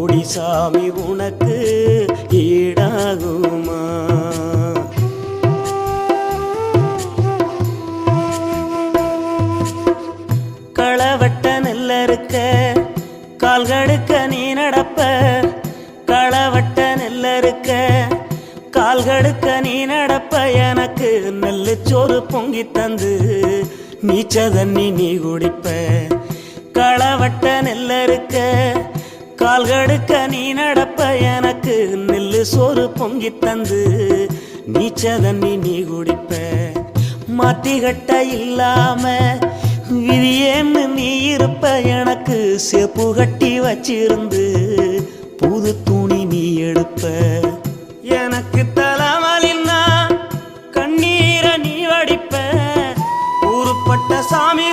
கோடி சாமி உனக்கு ஈடாகுமா? களவட்ட நெல்லறுக்க கால்கடுக்க நீ நடப்ப, களவட்ட நெல்லறுக்க கால்கடுக்க நீ நடப்ப, எனக்கு நெல்லுச்சோறு பொங்கி தந்து நீச்ச தண்ணி நீ குடிப்ப. களவட்ட நெல்லறுக்க கால்கடுக்க நீ நடப்ப, எனக்கு நெல்லு சோறு பொங்கி தந்து நீச்ச தண்ணி நீ குடிப்ப. மாத்திகட்ட இல்லாம விதியேன்னு நீ இருப்ப, எனக்கு சேப்பு கட்டி வச்சிருந்து புது துணி நீ எடுப்ப. எனக்கு தலைவலின்னா கண்ணீரை நீ வடிப்ப, ஊருப்பட்ட சாமி